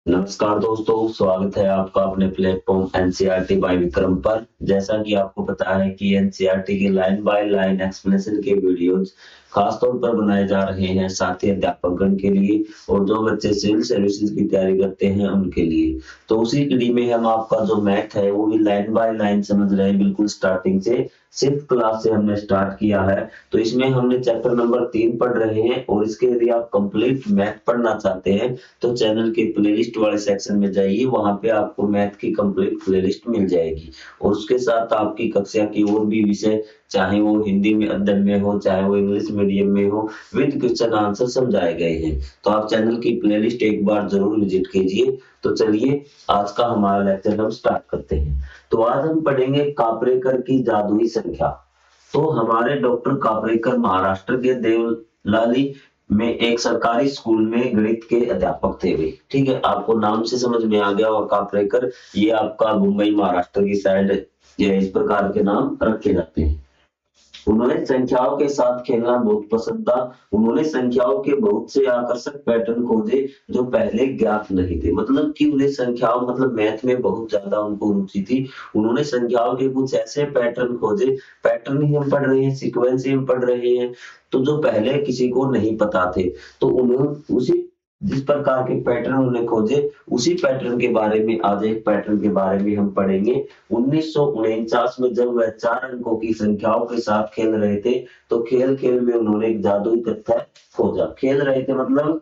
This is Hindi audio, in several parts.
नमस्कार दोस्तों, स्वागत है आपका अपने प्लेटफॉर्म एनसीईआरटी बाय विक्रम पर। जैसा कि आपको पता है कि एनसीईआरटी के लाइन बाय लाइन एक्सप्लेनेशन के वीडियोस खास तौर पर बनाए जा रहे हैं साथी अध्यापकगण के लिए और जो बच्चे सिविल सर्विसेज की तैयारी करते हैं उनके लिए। तो उसी कड़ी में हम आपका जो मैथ है वो भी लाइन बाय लाइन समझ रहे हैं, बिल्कुल स्टार्टिंग से। सिक्स क्लास से हमने स्टार्ट किया है, तो इसमें हमने चैप्टर नंबर 3 पढ़ रहे हैं और इसके यदि आप कंप्लीट मैथ पढ़ना चाहते हैं तो चैनल के प्लेलिस्ट वाले सेक्शन में जाइए, वहां पे आपको मैथ की कंप्लीट प्लेलिस्ट मिल जाएगी। और उसके साथ आपकी कक्षा की और भी विषय, चाहे वो हिंदी में अध्ययन में हो, चाहे वो इंग्लिश मीडियम में हो, विद क्वेश्चन आंसर समझाए गए हैं। तो आप चैनल की प्लेलिस्ट एक बार जरूर विजिट कीजिए। तो चलिए आज का हमारा लेक्चर हम स्टार्ट करते हैं। तो आज हम पढ़ेंगे कापरेकर की जादुई संख्या। तो हमारे डॉक्टर कापरेकर महाराष्ट्र के देवलाली में एक सरकारी स्कूल में गणित के अध्यापक थे वे। ठीक है, आपको नाम से समझ में आ गया होगा कापरेकर, ये आपका मुंबई महाराष्ट्र की साइड ये इस प्रकार के नाम रखे जाते हैं। उन्हें संख्याओं के साथ खेलना बहुत पसंद था। उन्होंने संख्याओं के बहुत से आकर्षक पैटर्न खोजे जो पहले ज्ञात नहीं थे। मतलब कि उन्हें संख्याओं मतलब मैथ में बहुत ज्यादा उनको रुचि थी। उन्होंने संख्याओं के कुछ ऐसे पैटर्न खोजे, पैटर्न ही हम पढ़ रहे हैं, सीक्वेंस ही हम पढ़ रहे हैं, तो जो पहले किसी को नहीं पता थे। तो उन्हें उसी जिस प्रकार के पैटर्न उन्हें खोजे उसी पैटर्न के बारे में आज एक पैटर्न के बारे में हम पढ़ेंगे। 1949 में जब वह 4 अंकों की संख्याओं के साथ खेल रहे थे तो खेल खेल में उन्होंने एक जादुई तथ्य खोजा। खेल रहे थे मतलब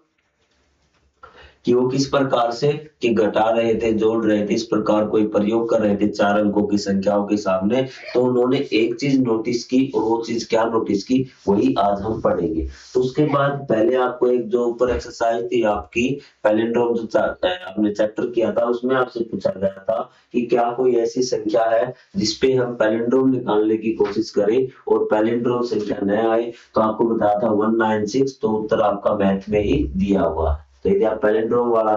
कि वो किस प्रकार से कि घटा रहे थे, जोड़ रहे थे, इस प्रकार कोई प्रयोग कर रहे थे 4 अंकों की संख्याओं के सामने। तो उन्होंने एक चीज नोटिस की और वो चीज क्या नोटिस की वही आज हम पढ़ेंगे। तो उसके बाद पहले आपको एक जो ऊपर एक्सरसाइज थी आपकी पैलिंड्रोम जो आपने चैप्टर किया था उसमें आपसे पूछा गया था कि क्या कोई ऐसी संख्या है जिसपे हम पैलिंड्रोम निकालने की कोशिश करें और पैलिंड्रोम संख्या न आए। तो आपको बताया था 196, तो उत्तर आपका मैथ में ही दिया हुआ है। तो यदि आप पैलिंड्रोम वाला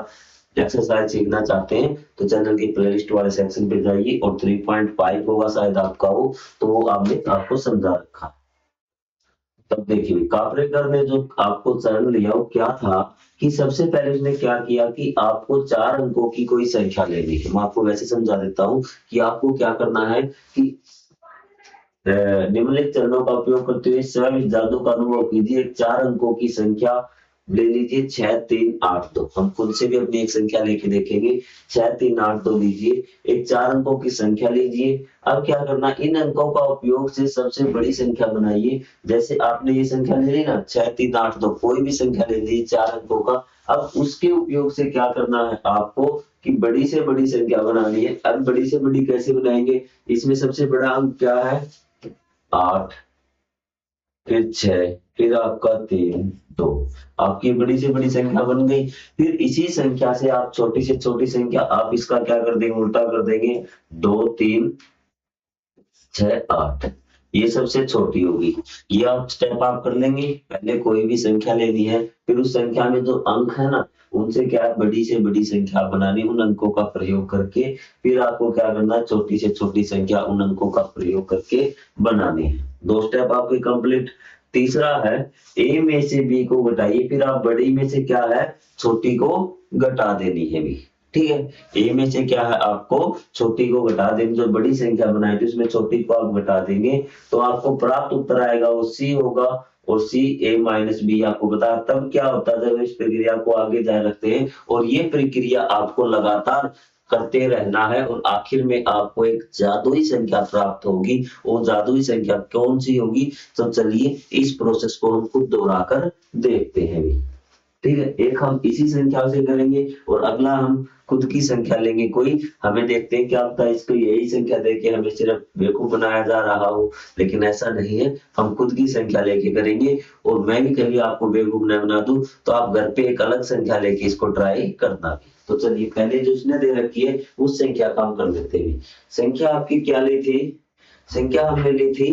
एक्सरसाइज सीखना चाहते हैं तो चैनल की प्लेलिस्ट वाले सेक्शन पे जाइए और 3.5 होगा शायद आपका वो, तो वो आपने आपको समझा रखा। तब देखिए कापरेकर ने जो आपको चरण लिया वो क्या था कि सबसे पहले उसने क्या किया कि आपको 4 अंकों की कोई संख्या लेनी है। मैं आपको वैसे समझा देता हूँ कि आपको क्या करना है कि निम्नलिखित चरणों का उपयोग करते हुए स्वयं इस जादू का अनुभव कीजिए। एक 4 अंकों की संख्या ले लीजिए 6382। हम खुद से भी अपनी एक संख्या लेके देखेंगे। 6382 लीजिए, एक 4 अंकों की संख्या लीजिए। अब क्या करना, इन अंकों का उपयोग से सबसे बड़ी संख्या बनाइए। जैसे आपने ये संख्या ले ली ना 6382, कोई भी संख्या ले लीजिए 4 अंकों का। अब उसके उपयोग से क्या करना है आपको कि बड़ी से बड़ी संख्या बनानी है। अब बड़ी से बड़ी कैसे बनाएंगे, इसमें सबसे बड़ा अंक क्या है 8, फिर 6, फिर आपका 3, 2। आपकी बड़ी से बड़ी संख्या बन गई। फिर इसी संख्या से आप छोटी से छोटी संख्या आप इसका क्या कर देंगे, उल्टा कर देंगे। 2, 3, 6, 8, ये सबसे छोटी होगी। ये आप स्टेप आप कर लेंगे। पहले कोई भी संख्या लेनी है, फिर उस संख्या में जो अंक है ना उनसे क्या है बड़ी से बड़ी संख्या बनानी, उन अंकों का प्रयोग करके। फिर आपको क्या करना है, छोटी से छोटी संख्या उन अंकों का प्रयोग करके बनानी है। 2 स्टेप आपके कंप्लीट। तीसरा है ए में से बी को घटाइए, फिर आप बड़ी में से क्या है छोटी को घटा देनी है भी। ठीक है, ए में से क्या है आपको छोटी को घटा देंगे, जो बड़ी संख्या बनाई थी उसमें छोटी को आप घटा देंगे तो आपको प्राप्त उत्तर आएगा वो सी होगा। और सी ए माइनस बी आपको बता तब क्या होता है जब इस प्रक्रिया को आगे जारी रखते हैं और ये प्रक्रिया आपको लगातार करते रहना है और आखिर में आपको एक जादुई संख्या प्राप्त होगी। वो जादुई संख्या कौन सी होगी, तो चलिए इस प्रोसेस को हम खुद दोहराकर देखते हैं। ठीक है, एक हम इसी संख्या से करेंगे और अगला हम खुद की संख्या लेंगे कोई। हमें देखते हैं क्या पता इसको यही संख्या देके हमें सिर्फ बेवकूफ बनाया जा रहा हो, लेकिन ऐसा नहीं है। हम खुद की संख्या लेके करेंगे और मैं भी कभी आपको बेवकूफ न बना दूं तो आप घर पे एक अलग संख्या लेके इसको ट्राई करना। तो चलिए पहले जो उसने दे रखी है उस संख्या का हम कर लेते हैं। संख्या आपकी क्या ली थी, संख्या हमने ली थी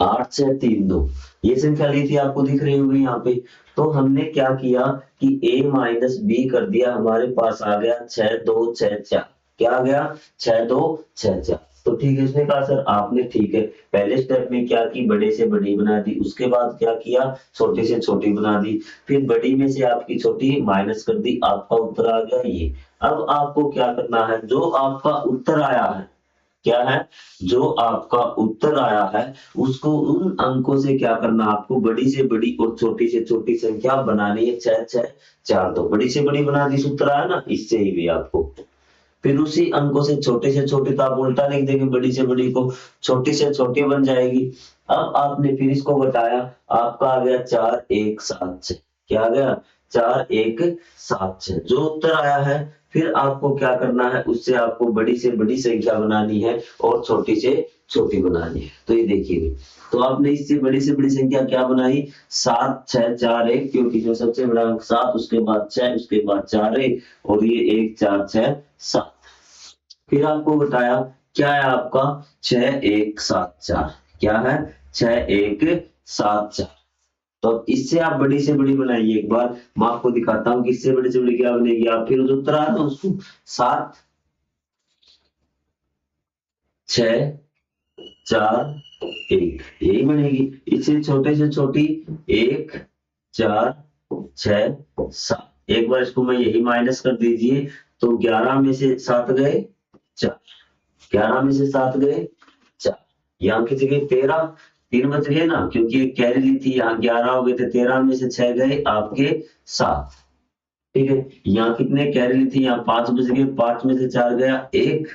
8632, ये संख्या ली थी आपको दिख रही होगी यहाँ पे। तो हमने क्या किया कि a माइनस बी कर दिया, हमारे पास आ गया 6264। क्या आ गया 6264। तो ठीक है, उसने कहा सर आपने ठीक है पहले स्टेप में क्या की, बड़े से बड़ी बना दी, उसके बाद क्या किया, छोटी से छोटी बना दी, फिर बड़ी में से आपकी छोटी माइनस कर दी, आपका उत्तर आ गया ये। अब आपको क्या करना है, जो आपका उत्तर आया है, क्या है, जो आपका उत्तर आया है उसको उन अंकों से क्या करना, आपको बड़ी से बड़ी और छोटी से छोटी संख्या बनानी है। 6 6 4 तो बड़ी से बड़ी बना दी, सूत्र आया ना, इससे ही भी आपको फिर उसी अंकों से छोटे तो आप उल्टा लिख देंगे, बड़ी से बड़ी को छोटी से छोटी बन जाएगी। अब आपने फिर इसको घटाया, आपका आ गया 4176, क्या आ गया 4176, जो उत्तर आया है। फिर आपको क्या करना है, उससे आपको बड़ी से बड़ी संख्या बनानी है और छोटी से छोटी बनानी है। तो ये देखिए, तो आपने इससे बड़ी से बड़ी संख्या क्या बनाई, 7641, क्योंकि जो सबसे बड़ा अंक 7, उसके बाद 6, उसके बाद 4 1, और ये 1 4 6 7। फिर आपको बताया क्या है आपका 6174, क्या है 6174। तो अब इससे आप बड़ी से बड़ी बनाइए, एक बार मैं आपको दिखाता हूँ कि इससे बड़ी से बड़ी क्या बनेगी। आप फिर जो उत्तर आ रहा उसको 7 6 4 1 यही बनेगी। इससे छोटे से छोटी 1 4 6 7, एक बार इसको मैं यही माइनस कर दीजिए, तो 11 में से 7 गए 4, 11 में से 7 गए 4, यहाँ कितने गए 13, 3 बच गए ना, क्योंकि एक कैरी ली थी, यहाँ 11 हो गए थे, 13 में से 6 गए आपके 7, ठीक है। यहाँ कितने कैरी ली थी, यहाँ 5 बच गए, 5 में से 4 गया 1,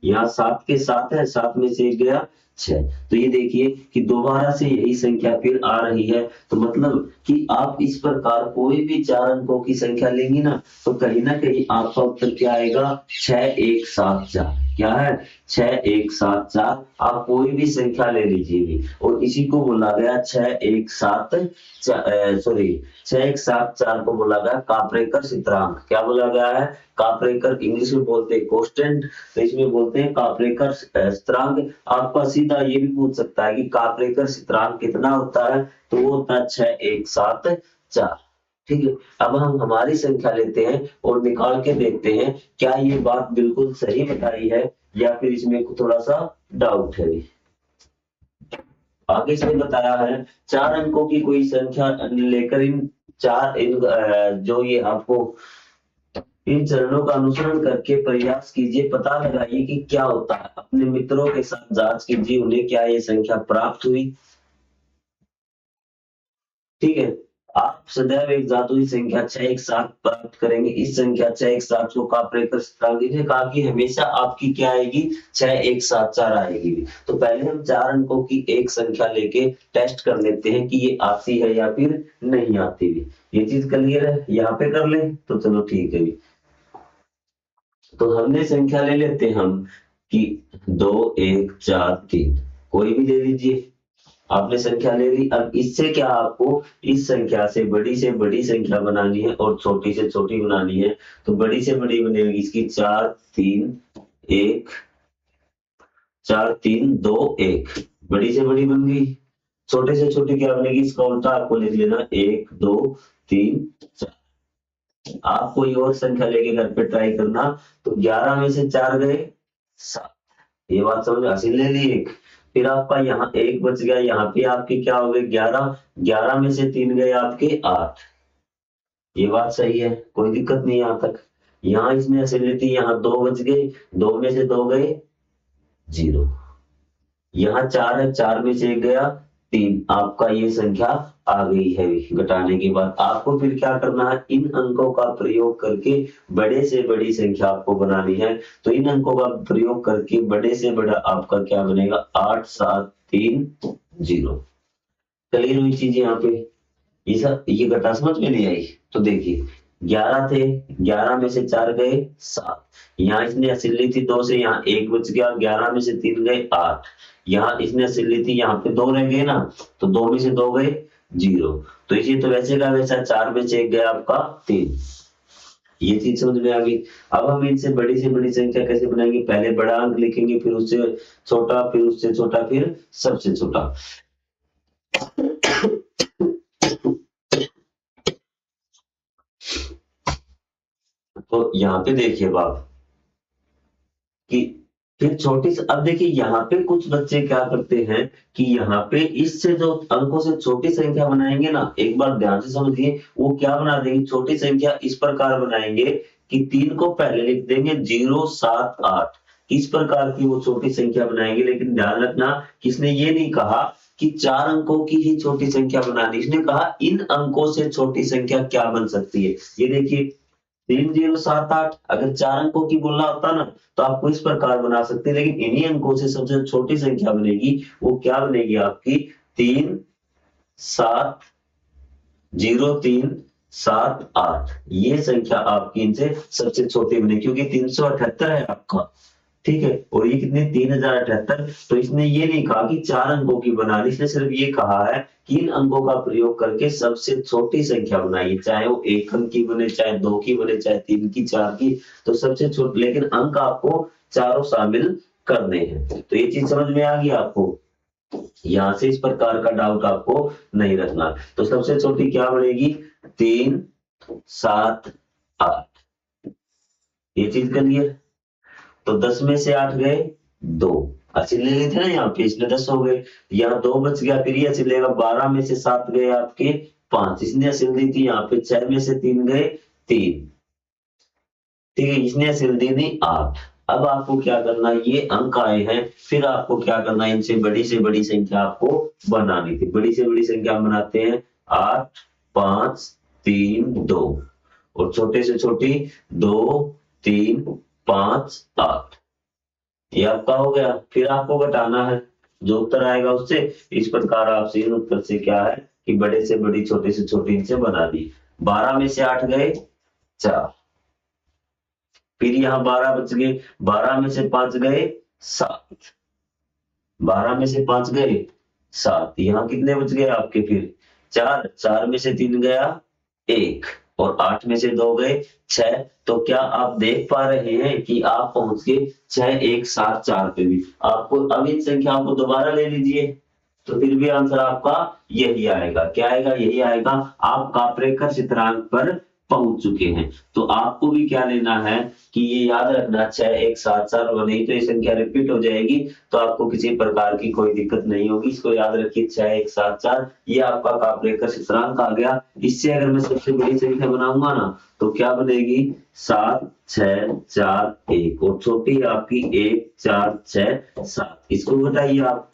यहाँ 7 के 7 है, 7 में से 1 गया 6। तो ये देखिए कि दोबारा से यही संख्या फिर आ रही है, तो मतलब कि आप इस प्रकार कोई भी 4 अंकों की संख्या लेंगी ना, तो कहीं ना कहीं आपका उत्तर क्या आएगा 6174, क्या है 6174। आप कोई भी संख्या ले लीजिए भी, और इसी को बोला गया 6174 को बोला गया कापरेकर स्थिरांक। क्या बोला गया है, कापरेकर, इंग्लिश में बोलते हैं कोस्टेंट, तो इसमें बोलते हैं कापरेकर स्थिरांक। आपका सीधा ये भी पूछ सकता है कि कापरेकर स्थिरांक कितना होता है, तो वो होता है 6174, ठीक है। अब हम हमारी संख्या लेते हैं और निकाल के देखते हैं क्या ये बात बिल्कुल सही बताई है या फिर इसमें थोड़ा सा डाउट है। आगे इसमें बताया है 4 अंकों की कोई संख्या लेकर जो ये आपको इन चरणों का अनुसरण करके प्रयास कीजिए, पता लगाइए कि क्या होता है। अपने मित्रों के साथ जांच कीजिए उन्हें क्या ये संख्या प्राप्त हुई, ठीक है। आप सदैव एक धातुई संख्या 617 प्राप्त करेंगे। इस संख्या 617 को कापरेकर स्थिरांक ने कहा कि हमेशा आपकी क्या आएगी 6174 आएगी। तो पहले हम 4 अंकों की एक संख्या लेके टेस्ट कर लेते हैं कि ये आती है या फिर नहीं आती भी। ये चीज क्लियर है, यहाँ पे कर ले तो चलो ठीक है। तो हमने संख्या ले लेते हैं हम कि 2 1 4 3, कोई भी ले लीजिए, आपने संख्या ले ली। अब इससे क्या आपको इस संख्या से बड़ी संख्या बनानी है और छोटी से छोटी बनानी है। तो बड़ी से बड़ी बनेगी इसकी 4 3 1, 4 3 2 1, बड़ी से बड़ी बन गई। छोटे से छोटी क्या बनेगी, इसका उल्टा आपको लिख लेना 1 2 3 4। आप कोई और संख्या लेके घर पे ट्राई करना। तो 11 में से 4 गए 7, ये बात समझ में, हासिल ले ली एक। फिर आपका यहाँ एक बच गया, यहाँ पे आपके क्या हो गए 11, 11 में से 3 गए आपके 8, ये बात सही है, कोई दिक्कत नहीं यहाँ तक। यहाँ इसमें एसिडिटी, यहाँ 2 बच गए, 2 में से 2 गए 0, यहाँ 4 है, 4 में से 1 गया 3, आपका ये संख्या आ गई है। घटाने के बाद आपको फिर क्या करना है, इन अंकों का प्रयोग करके बड़े से बड़ी संख्या आपको बनानी है। तो इन अंकों का प्रयोग करके बड़े से बड़ा आपका क्या बनेगा 8 7 3 0। क्लियर हुई चीज यहाँ पे, ये सब ये घटा समझ में नहीं आई। तो देखिए 11 थे, 11 में से 4 गए 7, यहाँ इसने हासिल ली थी 2 से, यहाँ 1 बच गया, 11 में से 3 गए 8, यहाँ इसने हासिल ली थी, यहाँ पे 2 रह गए ना, तो 2 में से 2 गए 0। तो इसी तो वैसे का वैसा 4 में से 1 गया आपका 3, ये चीज समझ में आ गई। अब हम इनसे बड़ी से बड़ी संख्या कैसे बनाएंगे, पहले बड़ा अंक लिखेंगे, फिर उससे छोटा, फिर उससे छोटा, फिर सबसे छोटा। तो यहाँ पे देखिए बाप कि फिर छोटी अब देखिए यहाँ पे कुछ बच्चे क्या करते हैं कि यहाँ पे इससे जो अंकों से छोटी संख्या बनाएंगे ना, एक बार ध्यान से समझिए, वो क्या बना देंगे, छोटी संख्या इस प्रकार बनाएंगे कि 3 को पहले लिख देंगे 0, 7, 8, इस प्रकार की वो छोटी संख्या बनाएंगे। लेकिन ध्यान रखना, किसने ये नहीं कहा कि 4 अंकों की ही छोटी संख्या बनानी, इसने कहा इन अंकों से छोटी संख्या क्या बन सकती है। ये देखिए 3078, अगर 4 अंकों की बोलना होता ना तो आपको इस प्रकार बना सकते हैं, लेकिन इन्हीं अंकों से सबसे छोटी संख्या बनेगी, वो क्या बनेगी आपकी 370378, ये संख्या आपकी इनसे सबसे छोटी बनेगी, क्योंकि 378 है आपका, ठीक है, और ये कितने 3078। तो इसने ये नहीं कहा कि 4 अंकों की बनानी, इसने सिर्फ ये कहा है कि इन अंकों का प्रयोग करके सबसे छोटी संख्या बनाइए, चाहे वो 1 अंक की बने, चाहे 2 की बने, चाहे 3 की, 4 की, तो सबसे छोटी, लेकिन अंक आपको चारों शामिल करने हैं। तो ये चीज समझ में आ गई आपको, यहां से इस प्रकार का डाउट आपको नहीं रखना। तो सबसे छोटी क्या बनेगी 3, 7, 8, ये चीज क्लियर। तो 10 में से 8 गए 2, अस्सी ले लेते ना यहाँ पे, इसमें 10 हो गए, यहाँ 2 बच गया, फिर ये अस्सी लेगा, 12 में से 7 गए आपके 5, इसने अस्सी दी थी, यहाँ पे 6 में से 3 गए 3, ठीक है, इसने अस्सी दी थी 8। अब आपको क्या करना, ये अंक आए हैं, फिर आपको क्या करना, इनसे बड़ी से बड़ी संख्या आपको बनानी थी। बड़ी से बड़ी संख्या बनाते हैं 8, 5, 3, 2, और छोटे से छोटी 2, 3, 5, 8, ये आपका हो गया। फिर आपको घटाना है, जो उत्तर आएगा उससे, इस प्रकार आपसे इन उत्तर से क्या है कि बड़े से बड़ी छोटे से छोटी इनसे बना दी। 12 में से 8 गए 4, फिर यहाँ 12 बच गए, 12 में से 5 गए 7, 12 में से 5 गए 7, यहाँ कितने बच गए आपके, फिर 4, 4 में से 3 गया 1, और 8 में से 2 गए 6। तो क्या आप देख पा रहे हैं कि आप पहुंच गए 6, 1, 7, 4 पे भी। आपको अब इन संख्याओं को दोबारा ले लीजिए, तो फिर भी आंसर आपका यही आएगा। क्या आएगा, यही आएगा। आप कापरेकर स्थिरांक पर पहुंच चुके हैं। तो आपको भी क्या लेना है कि ये याद रखना 6, 1, 7, 4, नहीं तो ये संख्या रिपीट हो जाएगी, तो आपको किसी प्रकार की कोई दिक्कत नहीं होगी। इसको याद रखिए 6, 1, 7, 4, ये आपका कापरेकर स्थिरांक आ गया। इससे अगर मैं सबसे बड़ी संख्या बनाऊंगा ना तो क्या बनेगी 7, 6, 4, 1, और छोटी आपकी 1, 4, 6, 7। इसको बताइए आप,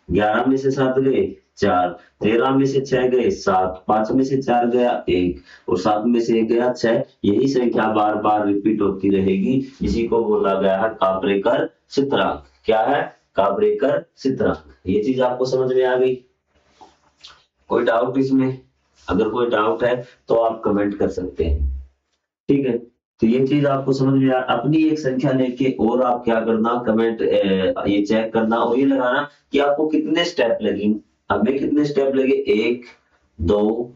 11 में से 7 गए 4, 13 में से 6 गए 7, 5 में से 4 गया 1, और 7 में से 1 गया 6। यही संख्या बार बार रिपीट होती रहेगी, इसी को बोला गया है कापरेकर स्थिरांक। क्या है, कापरेकर स्थिरांक। ये चीज आपको समझ में आ गई? कोई डाउट इसमें? अगर कोई डाउट है तो आप कमेंट कर सकते हैं, ठीक है। तो ये चीज आपको समझ में अपनी एक संख्या लेके और आप क्या करना, कमेंट ये चेक करना और ये लगाना कि आपको कितने स्टेप लगे। हमें कितने स्टेप लगे, 1, 2,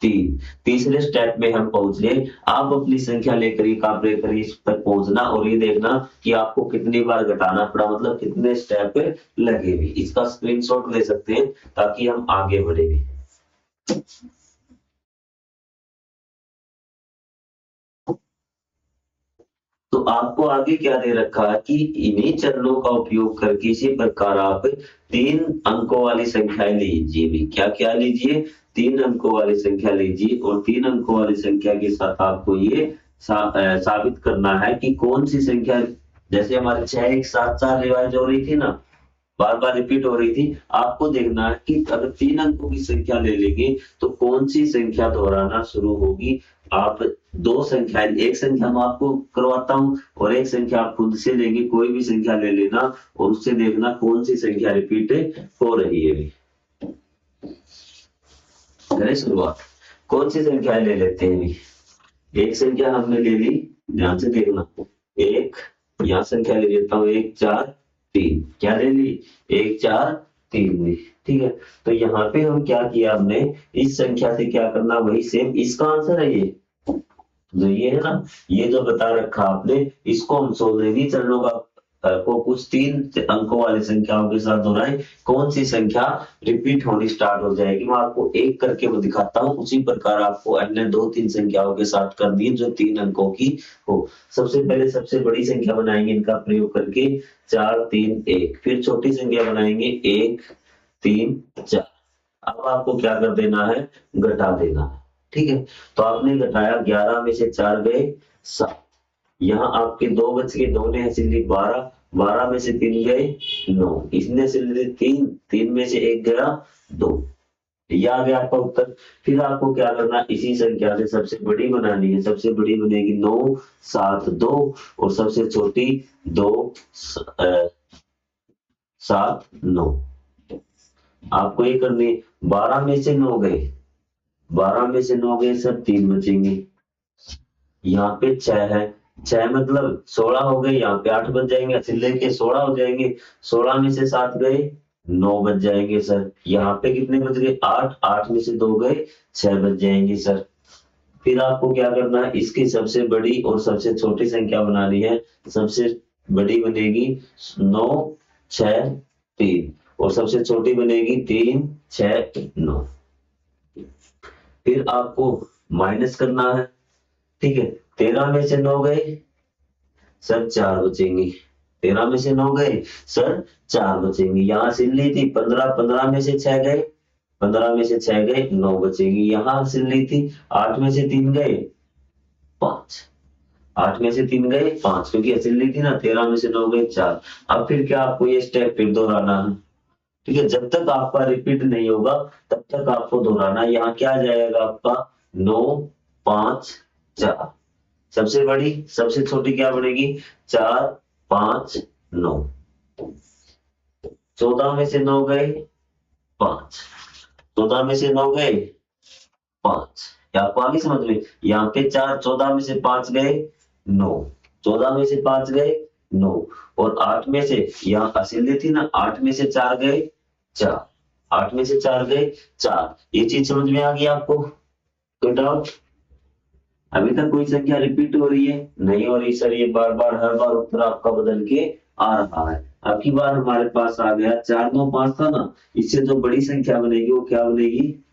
3, तीसरे स्टेप में हम पहुंच गए। आप अपनी संख्या लेकर ये कापरेकर इस तक पहुंचना और ये देखना कि आपको कितनी बार घटाना पड़ा, मतलब कितने स्टेप लगे भी। इसका स्क्रीनशॉट ले सकते हैं ताकि हम आगे बढ़े भी। तो आपको आगे क्या दे रखा है कि इन्हीं चरणों का उपयोग करके इसी प्रकार आप 3 अंकों वाली संख्या लीजिए भी। क्या क्या लीजिए, 3 अंकों वाली संख्या लीजिए, और 3 अंकों वाली संख्या के साथ आपको ये साबित करना है कि कौन सी संख्या, जैसे हमारे 6, 1, 7, 4 रिवाइज हो रही थी ना, बार बार रिपीट हो रही थी, आपको देखना है कि अगर 3 अंकों की संख्या ले लेंगे तो कौन सी संख्या दोहराना शुरू होगी। आप 2 संख्या, एक संख्या मैं आपको करवाता हूं और एक संख्या आप खुद से लेंगे, कोई भी संख्या ले लेना और उससे देखना कौन सी संख्या रिपीट हो रही है। करें शुरुआत, कौन सी संख्या ले लेते हैं भी। एक संख्या हमने ले ली, ध्यान से देखना, एक यहाँ संख्या ले लेता हूँ 1, 4, 3, क्या ले ली 1, 4, 3 ली, ठीक है। तो यहाँ पे हम क्या किया, हमने इस संख्या से क्या करना, वही सेम, इसका आंसर है ये जो ये है ना, ये जो बता रखा आपने, इसको हम सोल्व नहीं चरणों का को कुछ 3 अंकों वाली संख्याओं के साथ दोहराएं, कौन सी संख्या रिपीट होनी स्टार्ट हो जाएगी। मैं आपको एक करके वो दिखाता हूँ, उसी प्रकार आपको अन्य 2-3 संख्याओं के साथ कर दिए जो 3 अंकों की हो। सबसे पहले सबसे बड़ी संख्या बनाएंगे इनका प्रयोग करके 4 3 1, फिर छोटी संख्या बनाएंगे 1 3 4। अब आपको क्या कर देना है, घटा देना है। ठीक है, तो आपने घटाया, 11 में से 4 गए 7, यहाँ आपके 2 बच गए, 2 ने हासिल ली 12, 12 में से 3 गए 9, इसने हासिल ली 3, 3 में से 1 गया 2, ये आ गया आपका उत्तर। फिर आपको क्या करना, इसी संख्या से सबसे बड़ी बनानी है। सबसे बड़ी बनेगी 9 7 2 और सबसे छोटी 2 7 9। आपको ये करनी है, 12 में से 9 गए, 12 में से 9 गए सर, 3 बचेंगे, यहाँ पे 6 है, 6 मतलब 16 हो गए, यहाँ पे 8 बच जाएंगे, सिले के 16 हो जाएंगे, 16 में से 7 गए 9 बच जाएंगे सर, यहाँ पे कितने बच गए 8, 8 में से 2 गए 6 बच जाएंगे सर। फिर आपको क्या करना है, इसकी सबसे बड़ी और सबसे छोटी संख्या बनानी है। सबसे बड़ी बनेगी 9 6 3 और सबसे छोटी बनेगी 3 6 9। फिर आपको माइनस करना है। ठीक है, 13 में से 9 गए सर, 4 बचेंगे, 13 में से 9 गए सर, 4 बचेंगे, यहाँ सिल ली थी 15, 15 में से 6 गए, 15 में से 6 गए 9 बचेंगे, यहाँ सिल ली थी 8 में से 3 गए 5, 8 में से 3 गए 5, क्योंकि असिल ली थी ना, 13 में से 9 गए 4। अब फिर क्या आपको ये स्टेप फिर दोहराना है। ठीक है, जब तक आपका रिपीट नहीं होगा तब तक आपको दोहराना। यहाँ क्या आ जाएगा आपका 9 5 4, सबसे बड़ी सबसे छोटी क्या बनेगी 4 5 9, 14 में से 9 गए 5, 14 में से 9 गए 5, आपको आगे समझ में, यहाँ पे 4, 14 में से 5 गए 9, 14 में से 5 गए 9 और 8 में से, यहाँ असिल थी ना, 8 में से 4 गए 4, 8 में से 4 गए 4। ये चीज समझ में आ गई आपको, कोई डाउट? अभी तक कोई संख्या रिपीट हो रही है? नहीं हो रही सर, ये बार बार हर बार उत्तर आपका बदल के आ रहा है। अब की बार हमारे पास आ गया 4 9 5 था ना, इससे जो बड़ी संख्या बनेगी वो क्या बनेगी,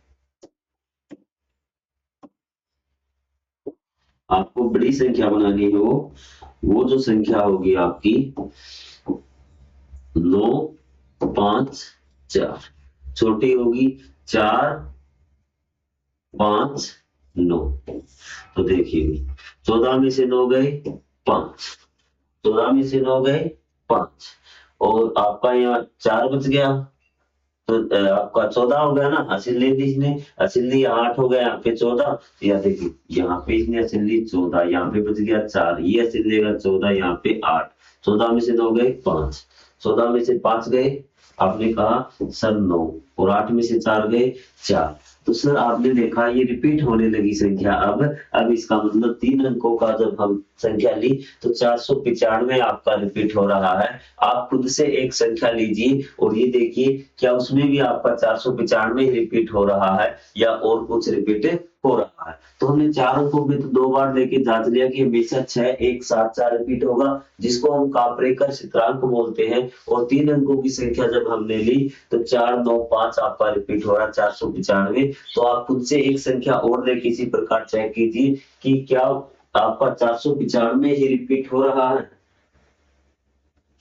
आपको बड़ी संख्या बनानी हो, वो जो संख्या होगी आपकी 9 5 4, छोटी होगी 4 5 9। तो देखिए 14 में से 9 गए 5, 14 में से 9 गए 5 और आपका यहाँ 4 बच गया, तो आपका 14 हो गया ना, असिल ली थी इसने, असिल ली 8 हो गया, यहाँ पे 14, या देखिए यहाँ पे इसने असिल ली 14, यहाँ पे बच गया 4, ये असिल लेगा 14, यहाँ पे 8, 14 में से 9 गए 5, 14 में से 5 गए, आपने कहा सर 9 और 8 में से 4 गए 4। तो सर आपने देखा ये रिपीट होने लगी संख्या। अब इसका मतलब 3 अंकों का जब हम संख्या ली तो 495 आपका रिपीट हो रहा है। आप खुद से एक संख्या लीजिए और ये देखिए क्या उसमें भी आपका 495 रिपीट हो रहा है या और कुछ रिपीट हो रहा है। तो हमने 4 अंकों में तो 2 बार लेके जांच लिया कि हमेशा 6 1 7 4 रिपीट होगा, जिसको हम कापरेकर स्थिरांक बोलते हैं। और 3 अंकों की संख्या जब हमने ली तो 4 9 5 आपका रिपीट हो रहा है 495। तो आप खुद से एक संख्या और लेके इसी प्रकार चेक कीजिए कि क्या आपका 495 ही रिपीट हो रहा है।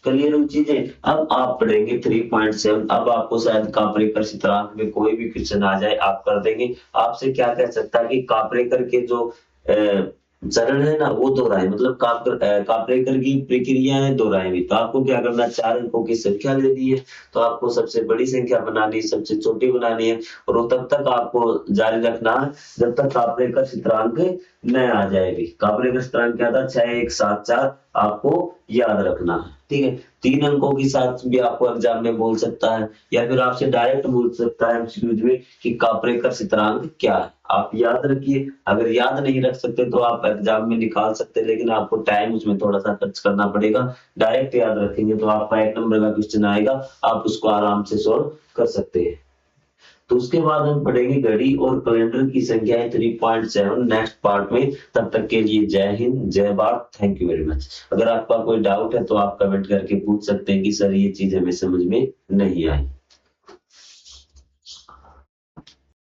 क्लियर हुई चीजें? अब आप पढ़ेंगे 3.7। अब आपको शायद कापरेकर स्थिरांक में कोई भी क्वेश्चन आ जाए आप कर देंगे। आपसे क्या कह सकता है कि कापरेकर के जो चरण है ना वो दोहराए, मतलब कापरेकर की प्रक्रियाएं दोहराएंगे। तो आपको क्या करना है, 4 अंकों की संख्या लेनी है, तो आपको सबसे बड़ी संख्या बनानी है, सबसे छोटी बनानी है और तब तक आपको जारी रखना है जब तक कापरेकर स्थिरांक न आ जाएगी। कापरेकर स्थिरांक क्या था, 6 1 7 4 आपको याद रखना है। ठीक है, 3 अंकों के साथ भी आपको एग्जाम में बोल सकता है या फिर आपसे डायरेक्ट बोल सकता है एमसीक्यू में कि कापरेकर स्थिरांक क्या है, आप याद रखिए। अगर याद नहीं रख सकते तो आप एग्जाम में निकाल सकते हैं, लेकिन आपको टाइम उसमें थोड़ा सा खर्च करना पड़ेगा। डायरेक्ट याद रखेंगे तो आपका 1 नंबर का क्वेश्चन आएगा, आप उसको आराम से सोल्व कर सकते हैं। तो उसके बाद हम पढ़ेंगे घड़ी और कैलेंडर की संख्याएं 3.7 नेक्स्ट पार्ट में। तब तक के लिए जय हिंद, जय Bharat, thank you very much. अगर आपका कोई डाउट है तो आप कमेंट करके पूछ सकते हैं कि सर ये चीज हमें समझ में नहीं आई।